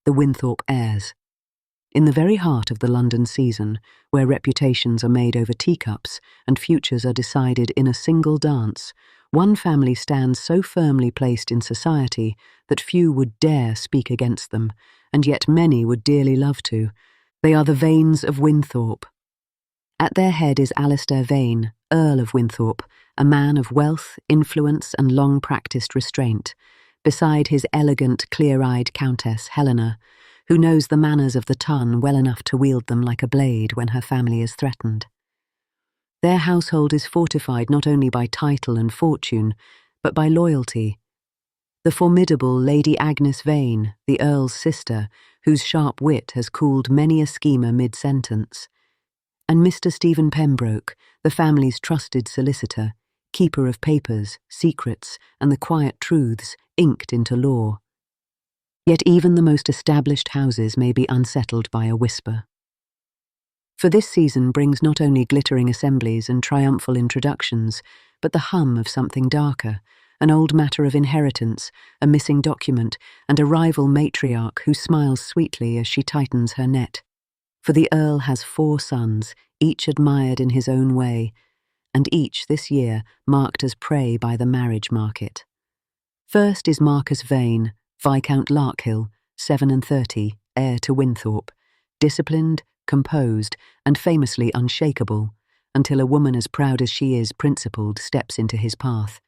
the Winthorpe heirs. In the very heart of the London season, where reputations are made over teacups and futures are decided in a single dance, one family stands so firmly placed in society that few would dare speak against them, and yet many would dearly love to. They are the Vanes of Winthorpe. At their head is Alistair Vane, Earl of Wynthorpe, a man of wealth, influence and long-practised restraint, beside his elegant, clear-eyed Countess, Helena, who knows the manners of the ton well enough to wield them like a blade when her family is threatened. Their household is fortified not only by title and fortune, but by loyalty. The formidable Lady Agnes Vane, the Earl's sister, whose sharp wit has cooled many a schemer mid-sentence, and Mr Stephen Pembroke, the family's trusted solicitor, keeper of papers, secrets, and the quiet truths inked into law. Yet even the most established houses may be unsettled by a whisper. For this season brings not only glittering assemblies and triumphal introductions, but the hum of something darker, an old matter of inheritance, a missing document, and a rival matriarch who smiles sweetly as she tightens her net. For the Earl has 4 sons, each admired in his own way, and each this year marked as prey by the marriage market. First is Marcus Vane, Viscount Larkhill, 37, heir to Winthorpe, disciplined, composed, and famously unshakable, until a woman as proud as she is principled steps into his path.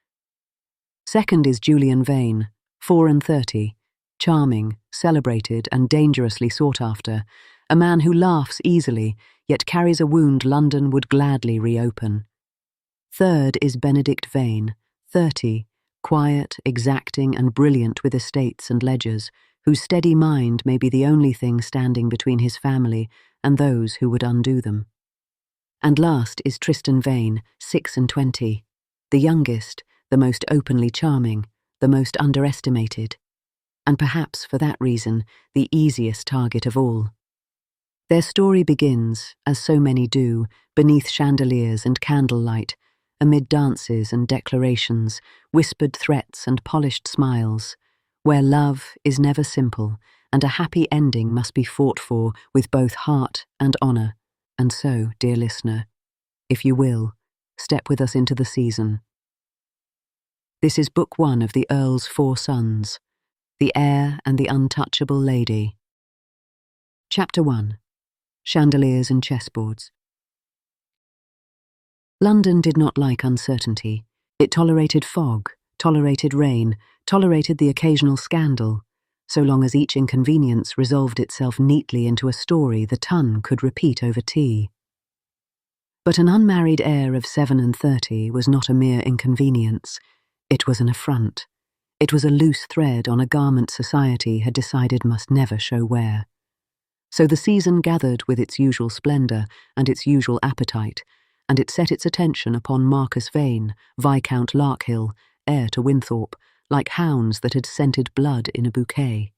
Second is Julian Vane, 34, charming, celebrated, and dangerously sought after, a man who laughs easily, yet carries a wound London would gladly reopen. Third is Benedict Vane, 30, quiet, exacting, and brilliant with estates and ledgers, whose steady mind may be the only thing standing between his family and those who would undo them. And last is Tristan Vane, 26, the youngest, the most openly charming, the most underestimated, and perhaps for that reason the easiest target of all. Their story begins, as so many do, beneath chandeliers and candlelight, amid dances and declarations, whispered threats and polished smiles, where love is never simple and a happy ending must be fought for with both heart and honour. And so, dear listener, if you will, step with us into the season. This is Book 1 of the Earl's 4 Sons, The Heir and the Untouchable Lady. Chapter 1. Chandeliers and Chessboards. London did not like uncertainty. It tolerated fog, tolerated rain, tolerated the occasional scandal, so long as each inconvenience resolved itself neatly into a story the ton could repeat over tea. But an unmarried heir of 37 was not a mere inconvenience. It was an affront. It was a loose thread on a garment society had decided must never show wear. So the season gathered with its usual splendour and its usual appetite, and it set its attention upon Marcus Vane, Viscount Larkhill, heir to Winthorpe, like hounds that had scented blood in a bouquet.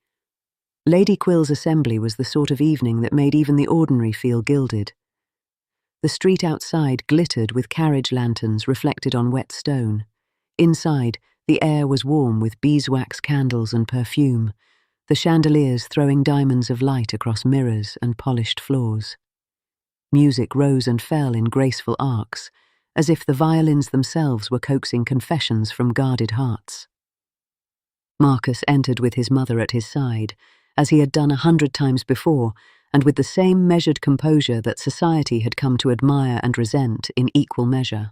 Lady Quill's assembly was the sort of evening that made even the ordinary feel gilded. The street outside glittered with carriage lanterns reflected on wet stone. Inside, the air was warm with beeswax candles and perfume, the chandeliers throwing diamonds of light across mirrors and polished floors. Music rose and fell in graceful arcs, as if the violins themselves were coaxing confessions from guarded hearts. Marcus entered with his mother at his side, as he had done 100 times before, and with the same measured composure that society had come to admire and resent in equal measure.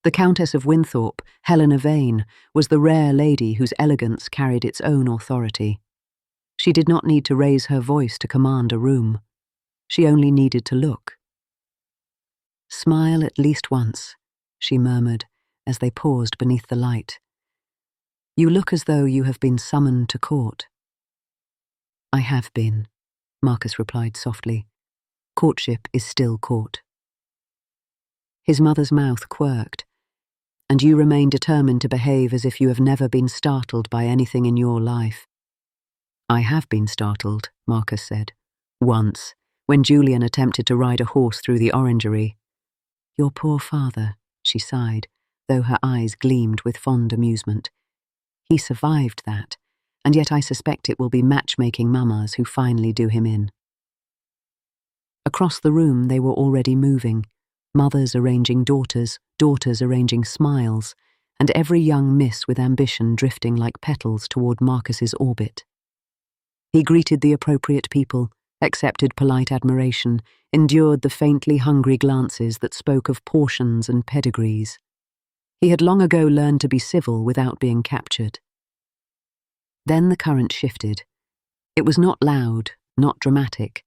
The Countess of Winthorpe, Helena Vane, was the rare lady whose elegance carried its own authority. She did not need to raise her voice to command a room. She only needed to look. "Smile at least once," she murmured as they paused beneath the light. "You look as though you have been summoned to court." "I have been," Marcus replied softly. "Courtship is still court." His mother's mouth quirked. "And you remain determined to behave as if you have never been startled by anything in your life." "I have been startled," Marcus said. "Once, when Julian attempted to ride a horse through the orangery." "Your poor father," she sighed, though her eyes gleamed with fond amusement. "He survived that, and yet I suspect it will be matchmaking mamas who finally do him in. Across the room they were already moving, mothers arranging daughters, daughters arranging smiles, and every young miss with ambition drifting like petals toward Marcus's orbit. He greeted the appropriate people, accepted polite admiration, endured the faintly hungry glances that spoke of portions and pedigrees. He had long ago learned to be civil without being captured. Then the current shifted. It was not loud, not dramatic.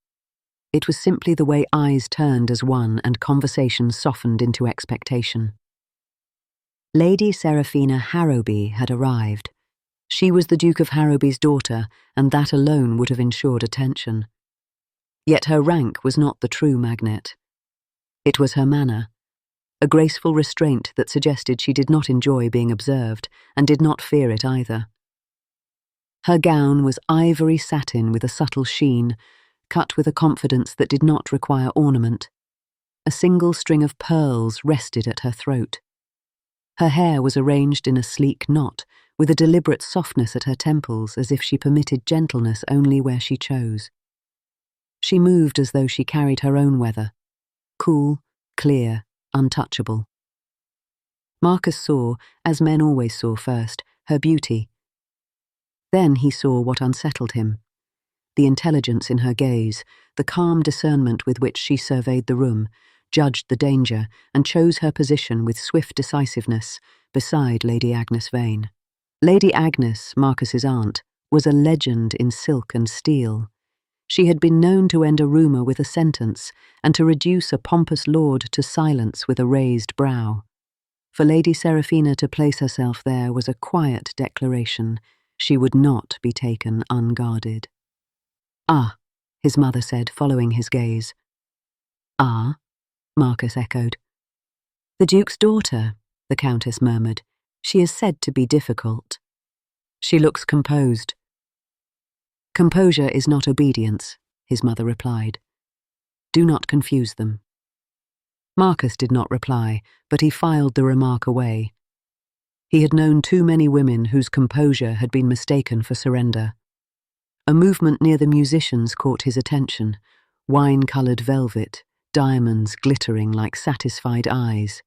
It was simply the way eyes turned as one and conversation softened into expectation. Lady Seraphina Harrowby had arrived. She was the Duke of Harrowby's daughter, and that alone would have ensured attention. Yet her rank was not the true magnet. It was her manner, a graceful restraint that suggested she did not enjoy being observed and did not fear it either. Her gown was ivory satin with a subtle sheen, cut with a confidence that did not require ornament. A single string of pearls rested at her throat. Her hair was arranged in a sleek knot, with a deliberate softness at her temples as if she permitted gentleness only where she chose. She moved as though she carried her own weather, cool, clear, untouchable. Marcus saw, as men always saw first, her beauty. Then he saw what unsettled him. The intelligence in her gaze, the calm discernment with which she surveyed the room, judged the danger, and chose her position with swift decisiveness beside Lady Agnes Vane. Lady Agnes, Marcus's aunt, was a legend in silk and steel. She had been known to end a rumour with a sentence and to reduce a pompous lord to silence with a raised brow. For Lady Seraphina to place herself there was a quiet declaration. She would not be taken unguarded. "Ah," his mother said, following his gaze. "Ah," Marcus echoed. "The Duke's daughter," the Countess murmured. "She is said to be difficult." "She looks composed." "Composure is not obedience," his mother replied. "Do not confuse them." Marcus did not reply, but he filed the remark away. He had known too many women whose composure had been mistaken for surrender. A movement near the musicians caught his attention, wine-coloured velvet, diamonds glittering like satisfied eyes.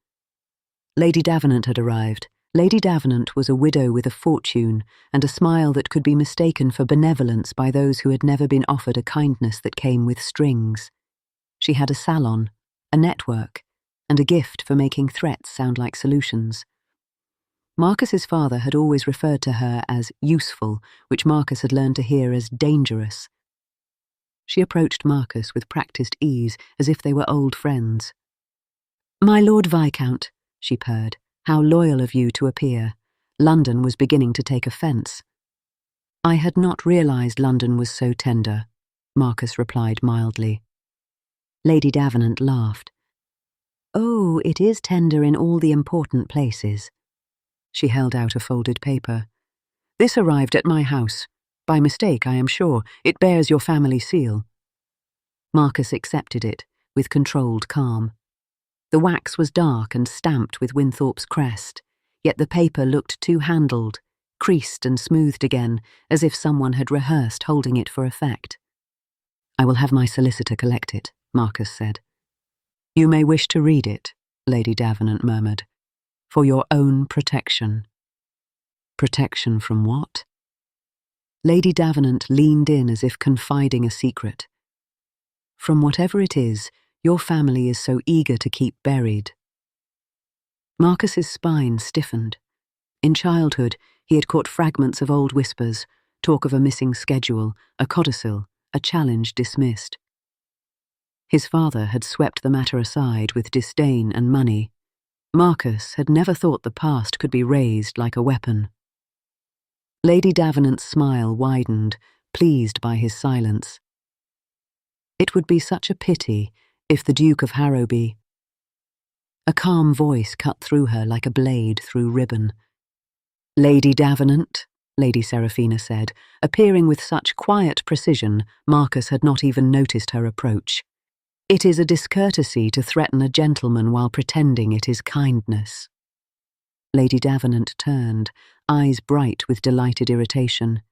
Lady Davenant had arrived. Lady Davenant was a widow with a fortune and a smile that could be mistaken for benevolence by those who had never been offered a kindness that came with strings. She had a salon, a network, and a gift for making threats sound like solutions. Marcus's father had always referred to her as useful, which Marcus had learned to hear as dangerous. She approached Marcus with practised ease, as if they were old friends. "My Lord Viscount," she purred, "how loyal of you to appear. London was beginning to take offence." "I had not realised London was so tender," Marcus replied mildly. Lady Davenant laughed. "Oh, it is tender in all the important places." She held out a folded paper. "This arrived at my house. By mistake, I am sure. It bears your family seal." Marcus accepted it, with controlled calm. The wax was dark and stamped with Winthorpe's crest, yet the paper looked two-handled, creased and smoothed again, as if someone had rehearsed holding it for effect. "I will have my solicitor collect it," Marcus said. "You may wish to read it," Lady Davenant murmured. "For your own protection." "Protection from what?" Lady Davenant leaned in as if confiding a secret. "From whatever it is, your family is so eager to keep buried." Marcus's spine stiffened. In childhood, he had caught fragments of old whispers, talk of a missing schedule, a codicil, a challenge dismissed. His father had swept the matter aside with disdain and money. Marcus had never thought the past could be raised like a weapon. Lady Davenant's smile widened, pleased by his silence. It would be such a pity if the Duke of Harrowby... A calm voice cut through her like a blade through ribbon. "Lady Davenant," Lady Seraphina said, appearing with such quiet precision Marcus had not even noticed her approach. "It is a discourtesy to threaten a gentleman while pretending it is kindness." Lady Davenant turned, eyes bright with delighted irritation.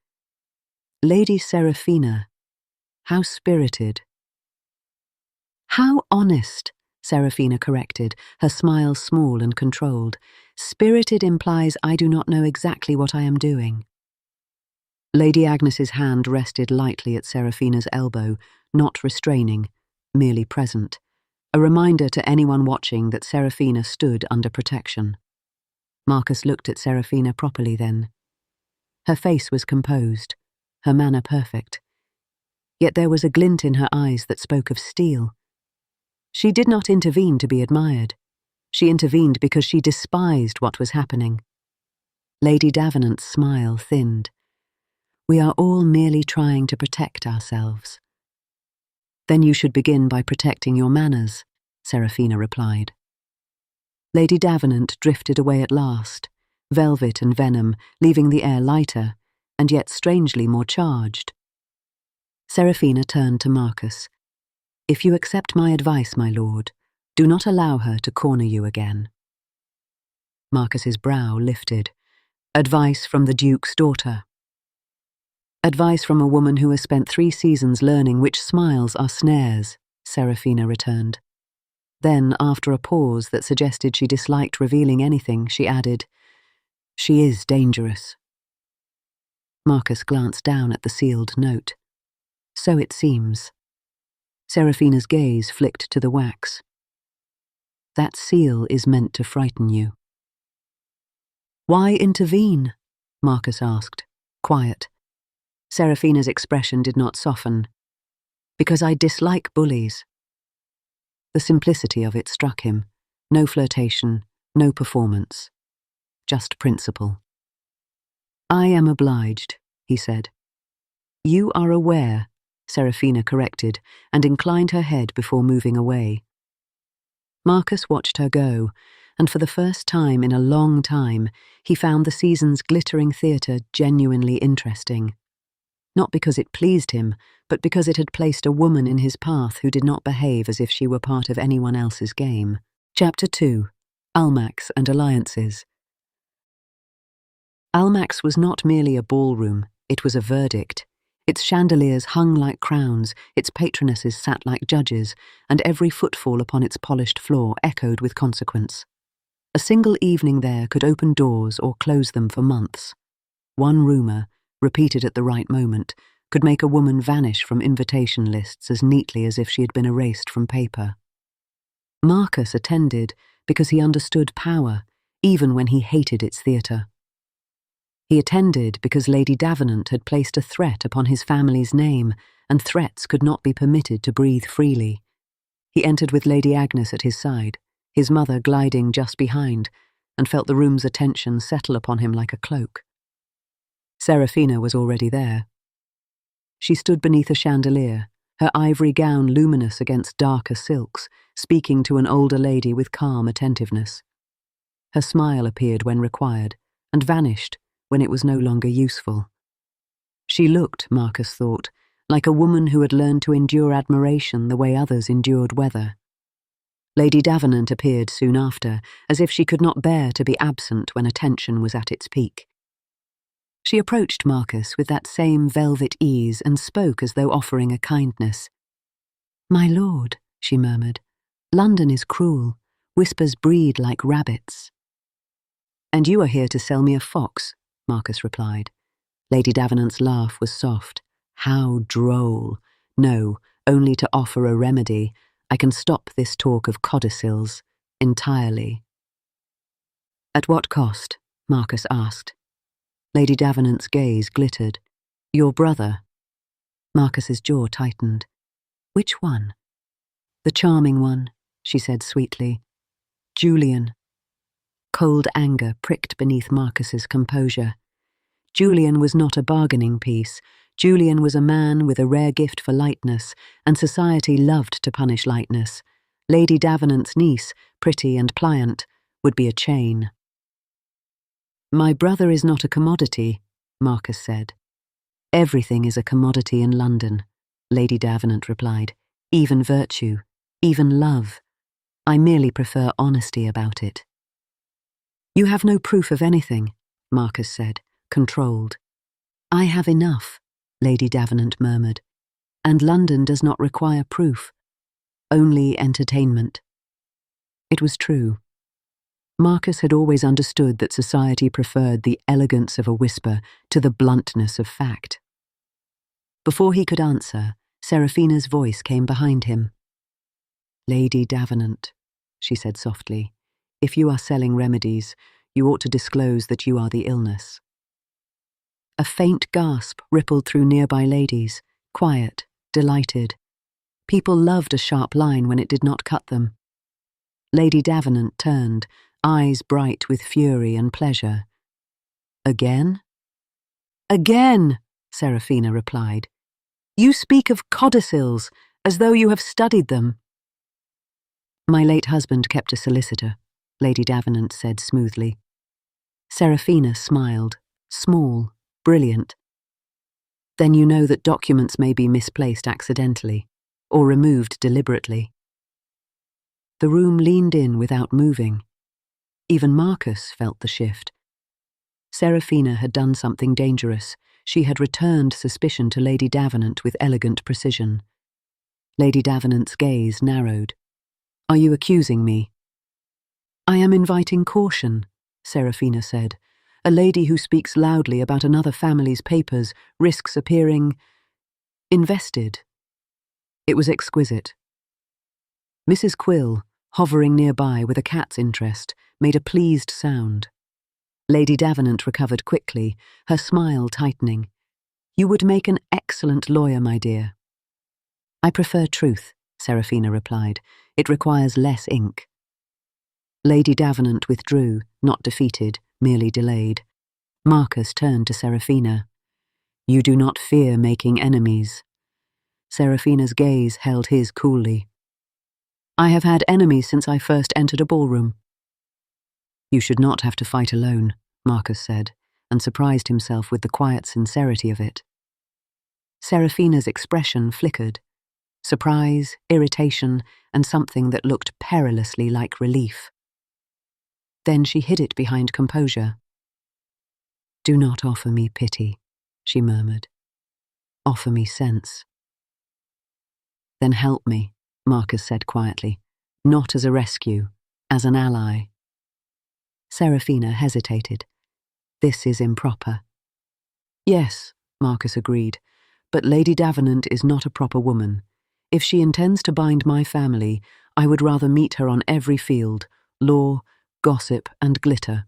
Lady Seraphina. How spirited. How honest, Seraphina corrected, her smile small and controlled. Spirited implies I do not know exactly what I am doing. Lady Agnes's hand rested lightly at Seraphina's elbow, not restraining, merely present, a reminder to anyone watching that Seraphina stood under protection. Marcus looked at Seraphina properly then. Her face was composed, her manner perfect. Yet there was a glint in her eyes that spoke of steel. She did not intervene to be admired. She intervened because she despised what was happening. Lady Davenant's smile thinned. We are all merely trying to protect ourselves. Then you should begin by protecting your manners, Seraphina replied. Lady Davenant drifted away at last, velvet and venom, leaving the air lighter, and yet strangely more charged. Seraphina turned to Marcus. If you accept my advice, my lord, do not allow her to corner you again. Marcus's brow lifted. Advice from the Duke's daughter. Advice from a woman who has spent 3 seasons learning which smiles are snares, Seraphina returned. Then, after a pause that suggested she disliked revealing anything, she added, She is dangerous. Marcus glanced down at the sealed note. So it seems. Seraphina's gaze flicked to the wax. That seal is meant to frighten you. Why intervene? Marcus asked, quiet. Seraphina's expression did not soften. Because I dislike bullies. The simplicity of it struck him. No flirtation, no performance. Just principle. I am obliged, he said. You are aware, Seraphina corrected, and inclined her head before moving away. Marcus watched her go, and for the first time in a long time, he found the season's glittering theatre genuinely interesting. Not because it pleased him, but because it had placed a woman in his path who did not behave as if she were part of anyone else's game. Chapter 2. Almax and Alliances. Almax was not merely a ballroom, it was a verdict. Its chandeliers hung like crowns, its patronesses sat like judges, and every footfall upon its polished floor echoed with consequence. A single evening there could open doors or close them for months. One rumour, repeated at the right moment, could make a woman vanish from invitation lists as neatly as if she had been erased from paper. Marcus attended because he understood power, even when he hated its theatre. He attended because Lady Davenant had placed a threat upon his family's name, and threats could not be permitted to breathe freely. He entered with Lady Agnes at his side, his mother gliding just behind, and felt the room's attention settle upon him like a cloak. Seraphina was already there. She stood beneath a chandelier, her ivory gown luminous against darker silks, speaking to an older lady with calm attentiveness. Her smile appeared when required, and vanished when it was no longer useful. She looked, Marcus thought, like a woman who had learned to endure admiration the way others endured weather. Lady Davenant appeared soon after, as if she could not bear to be absent when attention was at its peak. She approached Marcus with that same velvet ease and spoke as though offering a kindness. My lord, she murmured, London is cruel, whispers breed like rabbits. And you are here to sell me a fox, Marcus replied. Lady Davenant's laugh was soft. How droll. No, only to offer a remedy. I can stop this talk of codicils entirely. At what cost? Marcus asked. Lady Davenant's gaze glittered. Your brother. Marcus's jaw tightened. Which one? The charming one, she said sweetly. Julian. Cold anger pricked beneath Marcus's composure. Julian was not a bargaining piece. Julian was a man with a rare gift for lightness, and society loved to punish lightness. Lady Davenant's niece, pretty and pliant, would be a chain. My brother is not a commodity, Marcus said. Everything is a commodity in London, Lady Davenant replied. Even virtue, even love. I merely prefer honesty about it. You have no proof of anything, Marcus said, controlled. I have enough, Lady Davenant murmured. And London does not require proof, only entertainment. It was true. Marcus had always understood that society preferred the elegance of a whisper to the bluntness of fact. Before he could answer, Seraphina's voice came behind him. Lady Davenant, she said softly, if you are selling remedies, you ought to disclose that you are the illness. A faint gasp rippled through nearby ladies, quiet, delighted. People loved a sharp line when it did not cut them. Lady Davenant turned, eyes bright with fury and pleasure. Again? Again, Seraphina replied. You speak of codicils, as though you have studied them. My late husband kept a solicitor, Lady Davenant said smoothly. Seraphina smiled, small, brilliant. Then you know that documents may be misplaced accidentally, or removed deliberately. The room leaned in without moving. Even Marcus felt the shift. Seraphina had done something dangerous. She had returned suspicion to Lady Davenant with elegant precision. Lady Davenant's gaze narrowed. Are you accusing me? I am inviting caution, Seraphina said. A lady who speaks loudly about another family's papers risks appearing invested. It was exquisite. Mrs. Quill, hovering nearby with a cat's interest, made a pleased sound. Lady Davenant recovered quickly, her smile tightening. You would make an excellent lawyer, my dear. I prefer truth, Seraphina replied. It requires less ink. Lady Davenant withdrew, not defeated, merely delayed. Marcus turned to Seraphina. You do not fear making enemies. Seraphina's gaze held his coolly. I have had enemies since I first entered a ballroom. You should not have to fight alone, Marcus said, and surprised himself with the quiet sincerity of it. Seraphina's expression flickered. Surprise, irritation, and something that looked perilously like relief. Then she hid it behind composure. Do not offer me pity, she murmured. Offer me sense. Then help me, Marcus said quietly, not as a rescue, as an ally. Seraphina hesitated. This is improper. Yes, Marcus agreed, but Lady Davenant is not a proper woman. If she intends to bind my family, I would rather meet her on every field, law, gossip, and glitter.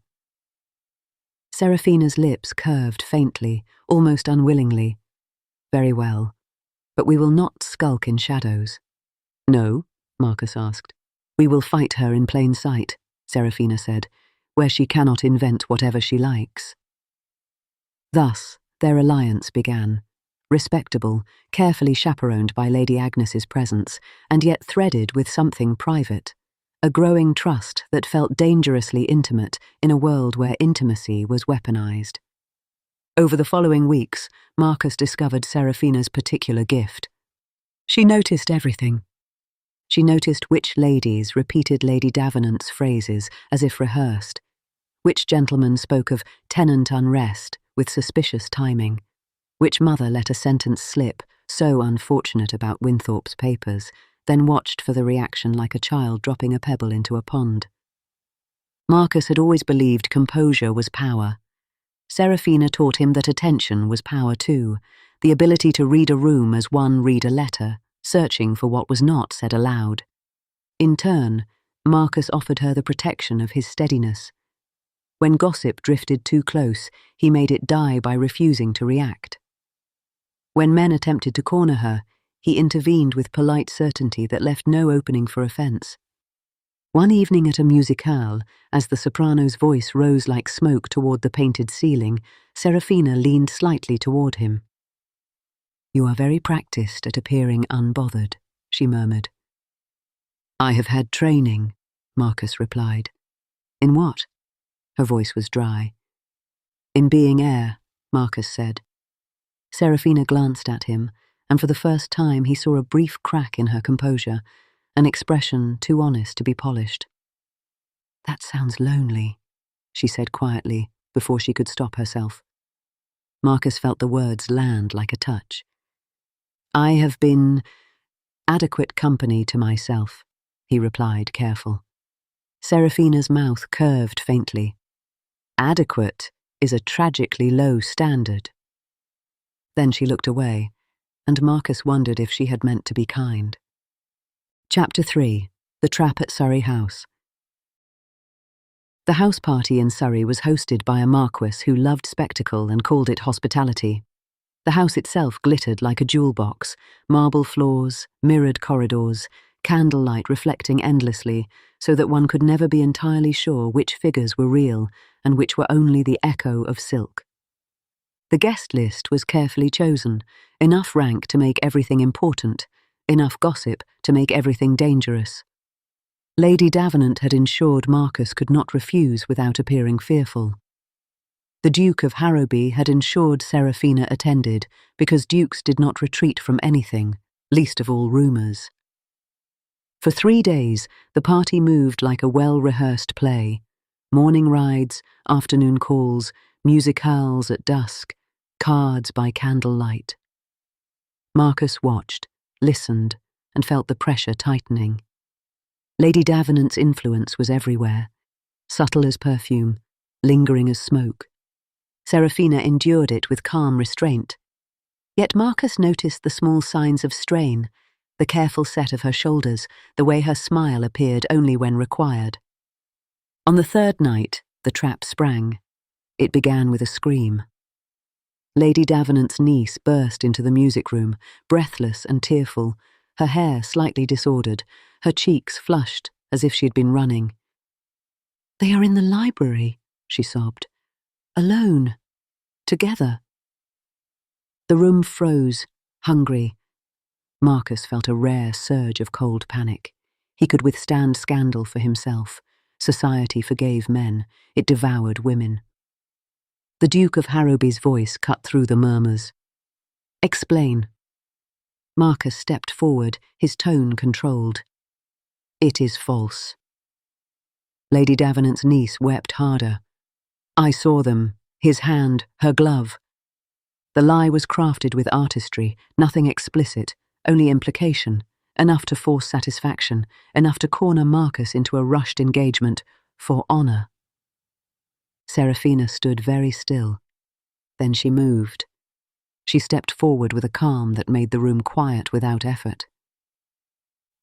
Seraphina's lips curved faintly, almost unwillingly. Very well, but we will not skulk in shadows. No, Marcus asked. We will fight her in plain sight, Seraphina said, where she cannot invent whatever she likes. Thus, their alliance began. Respectable, carefully chaperoned by Lady Agnes's presence, and yet threaded with something private. A growing trust that felt dangerously intimate in a world where intimacy was weaponized. Over the following weeks, Marcus discovered Seraphina's particular gift. She noticed everything. She noticed which ladies repeated Lady Davenant's phrases as if rehearsed, which gentleman spoke of tenant unrest with suspicious timing, which mother let a sentence slip, so unfortunate about Winthorpe's papers, then watched for the reaction like a child dropping a pebble into a pond. Marcus had always believed composure was power. Seraphina taught him that attention was power too, the ability to read a room as one read a letter, searching for what was not said aloud. In turn, Marcus offered her the protection of his steadiness. When gossip drifted too close, he made it die by refusing to react. When men attempted to corner her, he intervened with polite certainty that left no opening for offence. One evening at a musicale, as the soprano's voice rose like smoke toward the painted ceiling, Seraphina leaned slightly toward him. You are very practised at appearing unbothered, she murmured. I have had training, Marcus replied. In what? Her voice was dry. In being heir, Marcus said. Seraphina glanced at him, and for the first time he saw a brief crack in her composure, an expression too honest to be polished. That sounds lonely, she said quietly, before she could stop herself. Marcus felt the words land like a touch. "I have been adequate company to myself," he replied, careful. Seraphina's mouth curved faintly. "Adequate is a tragically low standard." Then she looked away, and Marcus wondered if she had meant to be kind. Chapter 3. The Trap at Surrey House. The house party in Surrey was hosted by a marquis who loved spectacle and called it hospitality. The house itself glittered like a jewel box, marble floors, mirrored corridors, candlelight reflecting endlessly, so that one could never be entirely sure which figures were real and which were only the echo of silk. The guest list was carefully chosen, enough rank to make everything important, enough gossip to make everything dangerous. Lady Davenant had ensured Marcus could not refuse without appearing fearful. The Duke of Harrowby had ensured Seraphina attended because dukes did not retreat from anything, least of all rumours. For 3 days, the party moved like a well-rehearsed play. Morning rides, afternoon calls, musicales at dusk, cards by candlelight. Marcus watched, listened, and felt the pressure tightening. Lady Davenant's influence was everywhere, subtle as perfume, lingering as smoke. Seraphina endured it with calm restraint. Yet Marcus noticed the small signs of strain, the careful set of her shoulders, the way her smile appeared only when required. On the 3rd night, the trap sprang. It began with a scream. Lady Davenant's niece burst into the music room, breathless and tearful, her hair slightly disordered, her cheeks flushed as if she had been running. "They are in the library," she sobbed. "Alone. Together." The room froze, hungry. Marcus felt a rare surge of cold panic. He could withstand scandal for himself. Society forgave men. It devoured women. The Duke of Harrowby's voice cut through the murmurs. "Explain." Marcus stepped forward, his tone controlled. "It is false." Lady Davenant's niece wept harder. "I saw them, his hand, her glove." The lie was crafted with artistry, nothing explicit, only implication, enough to force satisfaction, enough to corner Marcus into a rushed engagement, for honour. Seraphina stood very still. Then she moved. She stepped forward with a calm that made the room quiet without effort.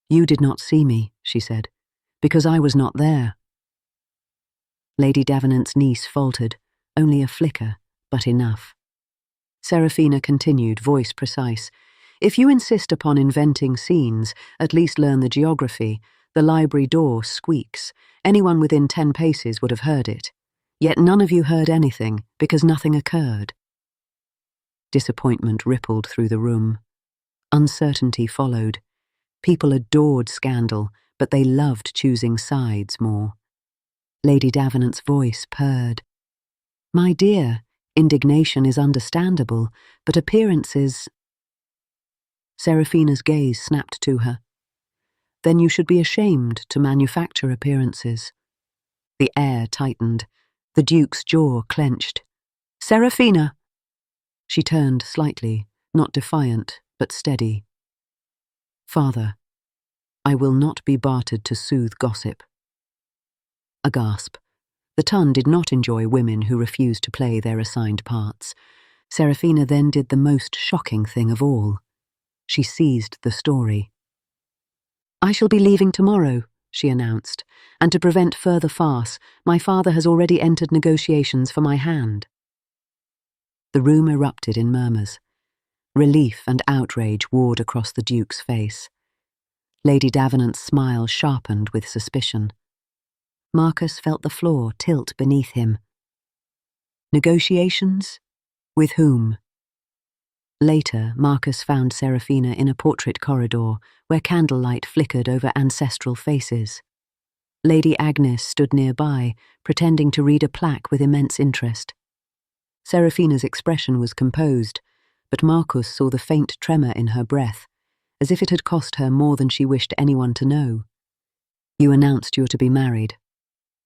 "You did not see me," she said, "because I was not there." Lady Davenant's niece faltered, only a flicker, but enough. Seraphina continued, voice precise. "If you insist upon inventing scenes, at least learn the geography. The library door squeaks. Anyone within 10 paces would have heard it. Yet none of you heard anything, because nothing occurred." Disappointment rippled through the room. Uncertainty followed. People adored scandal, but they loved choosing sides more. Lady Davenant's voice purred. "My dear, indignation is understandable, but appearances—" Seraphina's gaze snapped to her. "Then you should be ashamed to manufacture appearances." The air tightened. The Duke's jaw clenched. "Seraphina!" She turned slightly, not defiant, but steady. "Father, I will not be bartered to soothe gossip." A gasp. The Tun did not enjoy women who refused to play their assigned parts. Seraphina then did the most shocking thing of all. She seized the story. "I shall be leaving tomorrow," she announced, "and to prevent further farce, my father has already entered negotiations for my hand." The room erupted in murmurs. Relief and outrage warred across the Duke's face. Lady Davenant's smile sharpened with suspicion. Marcus felt the floor tilt beneath him. Negotiations? With whom? Later, Marcus found Seraphina in a portrait corridor where candlelight flickered over ancestral faces. Lady Agnes stood nearby, pretending to read a plaque with immense interest. Seraphina's expression was composed, but Marcus saw the faint tremor in her breath, as if it had cost her more than she wished anyone to know. "You announced you're to be married,"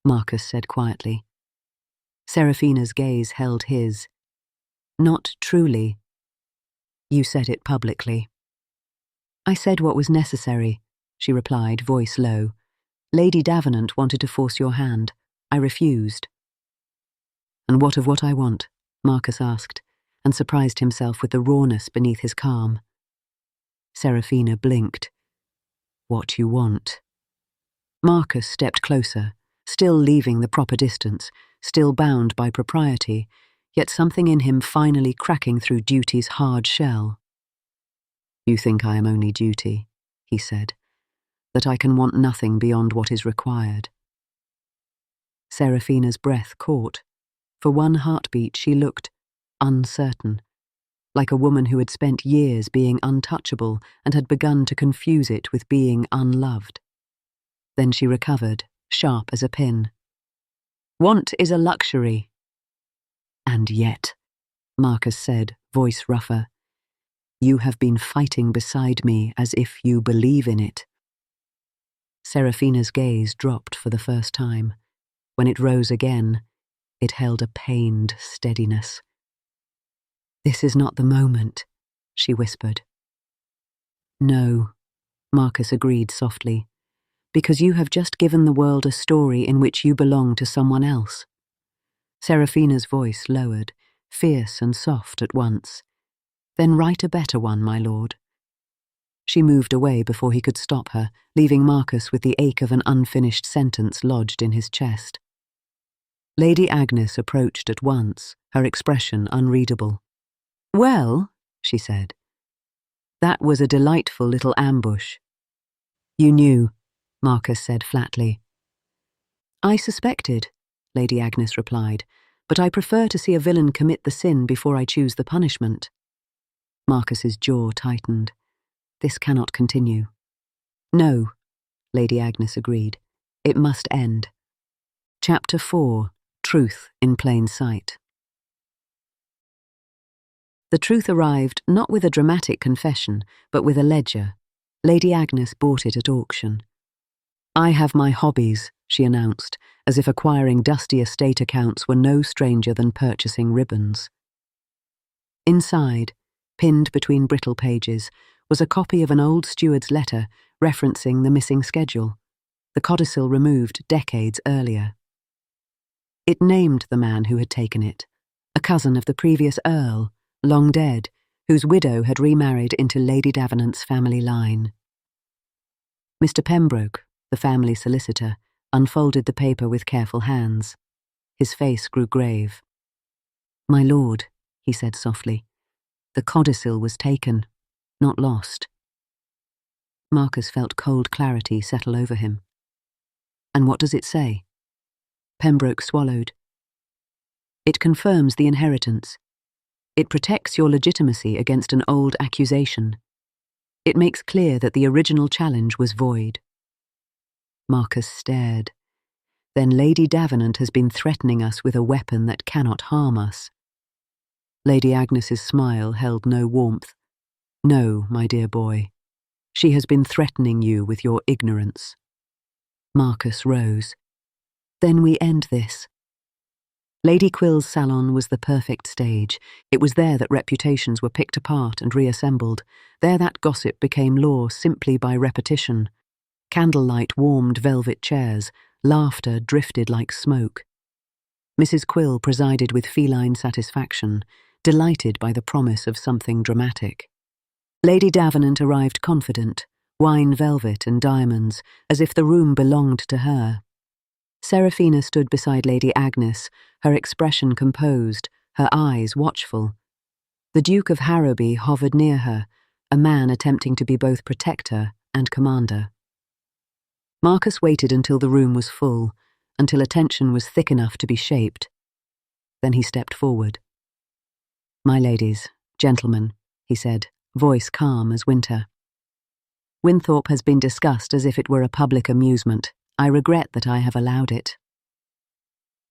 Marcus said quietly. Seraphina's gaze held his. Not truly. You said it publicly. I said what was necessary, she replied, voice low. Lady Davenant wanted to force your hand. I refused. And what of what I want? Marcus asked, and surprised himself with the rawness beneath his calm. Seraphina blinked. What you want. Marcus stepped closer, still leaving the proper distance, still bound by propriety, yet something in him finally cracking through duty's hard shell. You think I am only duty, he said, that I can want nothing beyond what is required. Seraphina's breath caught. For one heartbeat she looked uncertain, like a woman who had spent years being untouchable and had begun to confuse it with being unloved. Then she recovered, sharp as a pin. Want is a luxury. And yet, Marcus said, voice rougher, you have been fighting beside me as if you believe in it. Seraphina's gaze dropped for the first time. When it rose again, it held a pained steadiness. This is not the moment, she whispered. No, Marcus agreed softly, because you have just given the world a story in which you belong to someone else. Seraphina's voice lowered, fierce and soft at once. Then write a better one, my lord. She moved away before he could stop her, leaving Marcus with the ache of an unfinished sentence lodged in his chest. Lady Agnes approached at once, her expression unreadable. Well, she said, that was a delightful little ambush. You knew, Marcus said flatly. I suspected, Lady Agnes replied, but I prefer to see a villain commit the sin before I choose the punishment. Marcus's jaw tightened. This cannot continue. No, Lady Agnes agreed. It must end. Chapter 4. Truth in Plain Sight. The truth arrived not with a dramatic confession, but with a ledger. Lady Agnes bought it at auction. I have my hobbies, she announced, as if acquiring dusty estate accounts were no stranger than purchasing ribbons. Inside, pinned between brittle pages, was a copy of an old steward's letter referencing the missing schedule, the codicil removed decades earlier. It named the man who had taken it, a cousin of the previous Earl, long dead, whose widow had remarried into Lady Davenant's family line. Mr Pembroke, the family solicitor, unfolded the paper with careful hands. His face grew grave. My lord, he said softly, the codicil was taken, not lost. Marcus felt cold clarity settle over him. And what does it say? Pembroke swallowed. It confirms the inheritance. It protects your legitimacy against an old accusation. It makes clear that the original challenge was void. Marcus stared. Then Lady Davenant has been threatening us with a weapon that cannot harm us. Lady Agnes's smile held no warmth. No, my dear boy. She has been threatening you with your ignorance. Marcus rose. Then we end this. Lady Quill's salon was the perfect stage. It was there that reputations were picked apart and reassembled. There that gossip became law simply by repetition. Candlelight warmed velvet chairs. Laughter drifted like smoke. Mrs. Quill presided with feline satisfaction, delighted by the promise of something dramatic. Lady Davenant arrived confident, wine velvet and diamonds, as if the room belonged to her. Seraphina stood beside Lady Agnes, her expression composed, her eyes watchful. The Duke of Harrowby hovered near her, a man attempting to be both protector and commander. Marcus waited until the room was full, until attention was thick enough to be shaped. Then he stepped forward. My ladies, gentlemen, he said, voice calm as winter. Winthorpe has been discussed as if it were a public amusement. I regret that I have allowed it.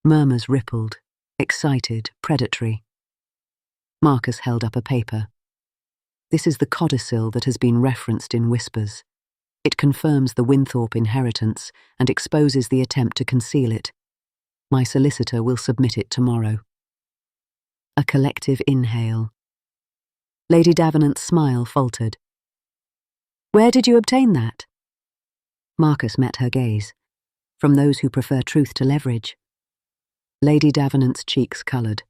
Murmurs rippled, excited, predatory. Marcus held up a paper. This is the codicil that has been referenced in whispers. It confirms the Winthorpe inheritance and exposes the attempt to conceal it. My solicitor will submit it tomorrow. A collective inhale. Lady Davenant's smile faltered. "Where did you obtain that?" Marcus met her gaze. "From those who prefer truth to leverage." Lady Davenant's cheeks coloured.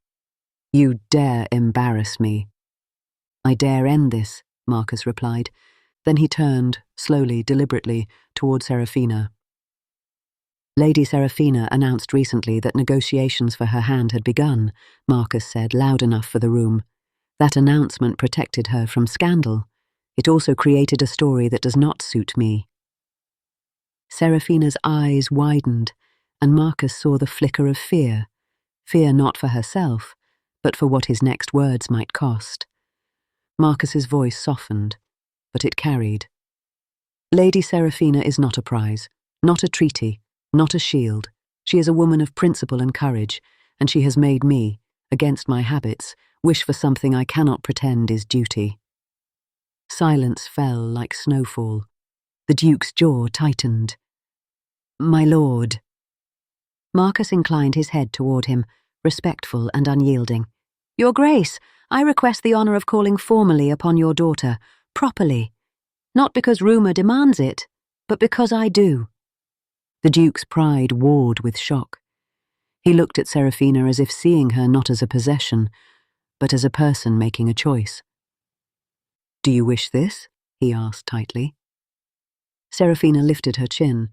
"You dare embarrass me." "I dare end this," Marcus replied. Then he turned, slowly, deliberately, toward Seraphina. "Lady Seraphina announced recently that negotiations for her hand had begun," Marcus said, loud enough for the room. "That announcement protected her from scandal. It also created a story that does not suit me." Seraphina's eyes widened, and Marcus saw the flicker of fear. Fear not for herself, but for what his next words might cost. Marcus's voice softened, but it carried. "Lady Seraphina is not a prize, not a treaty, not a shield. She is a woman of principle and courage, and she has made me, against my habits, wish for something I cannot pretend is duty." Silence fell like snowfall. The Duke's jaw tightened. "My lord." Marcus inclined his head toward him, respectful and unyielding. "Your Grace, I request the honour of calling formally upon your daughter, properly. Not because rumour demands it, but because I do." The Duke's pride warred with shock. He looked at Seraphina as if seeing her not as a possession, but as a person making a choice. "Do you wish this?" he asked tightly. Seraphina lifted her chin.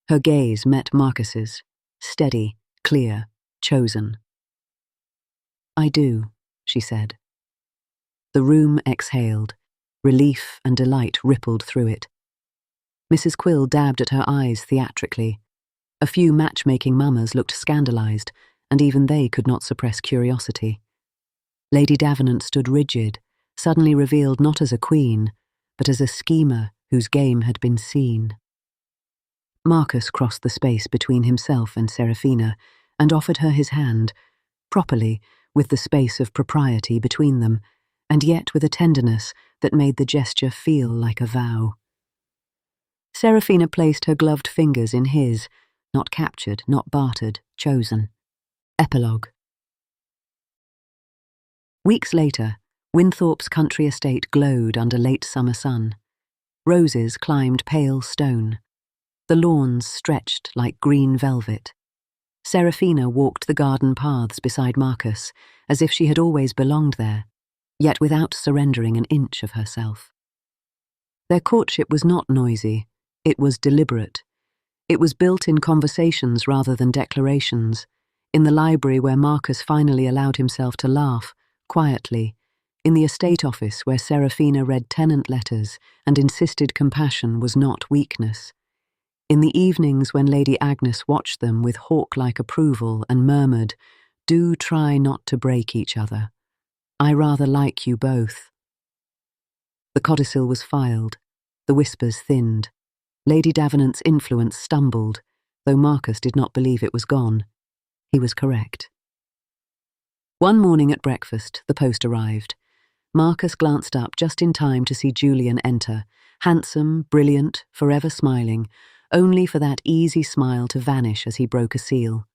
Her gaze met Marcus's, steady, clear, chosen. "I do," she said. The room exhaled. Relief and delight rippled through it. Mrs. Quill dabbed at her eyes theatrically. A few matchmaking mammas looked scandalized, and even they could not suppress curiosity. Lady Davenant stood rigid, suddenly revealed not as a queen, but as a schemer whose game had been seen. Marcus crossed the space between himself and Seraphina, and offered her his hand, properly, with the space of propriety between them, and yet with a tenderness that made the gesture feel like a vow. Seraphina placed her gloved fingers in his, not captured, not bartered, chosen. Epilogue. Weeks later, Winthorpe's country estate glowed under late summer sun. Roses climbed pale stone. The lawns stretched like green velvet. Seraphina walked the garden paths beside Marcus, as if she had always belonged there, yet without surrendering an inch of herself. Their courtship was not noisy, it was deliberate. It was built in conversations rather than declarations, in the library where Marcus finally allowed himself to laugh, quietly, in the estate office where Seraphina read tenant letters and insisted compassion was not weakness, in the evenings when Lady Agnes watched them with hawk-like approval and murmured, "Do try not to break each other. I rather like you both." The codicil was filed, the whispers thinned. Lady Davenant's influence stumbled, though Marcus did not believe it was gone. He was correct. One morning at breakfast, the post arrived. Marcus glanced up just in time to see Julian enter, handsome, brilliant, forever smiling, only for that easy smile to vanish as he broke a seal.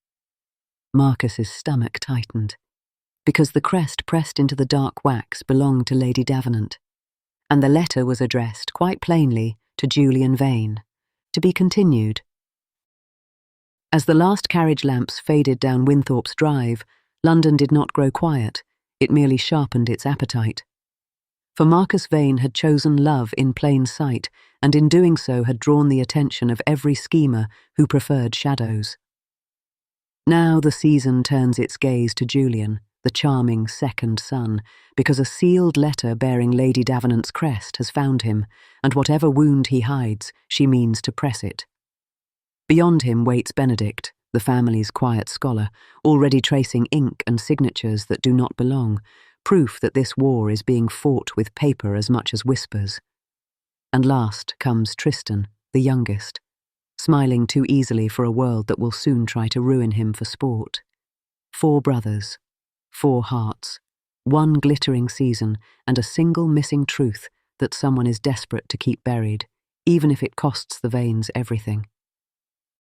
Marcus's stomach tightened, because the crest pressed into the dark wax belonged to Lady Davenant, and the letter was addressed, quite plainly, to Julian Vane, to be continued. As the last carriage lamps faded down Winthorpe's drive, London did not grow quiet, it merely sharpened its appetite. For Marcus Vane had chosen love in plain sight, and in doing so had drawn the attention of every schemer who preferred shadows. Now the season turns its gaze to Julian, the charming second son, because a sealed letter bearing Lady Davenant's crest has found him, and whatever wound he hides, she means to press it. Beyond him waits Benedict, the family's quiet scholar, already tracing ink and signatures that do not belong, proof that this war is being fought with paper as much as whispers. And last comes Tristan, the youngest, smiling too easily for a world that will soon try to ruin him for sport. 4 brothers, 4 hearts, 1 glittering season, and a single missing truth that someone is desperate to keep buried, even if it costs the Vanes everything.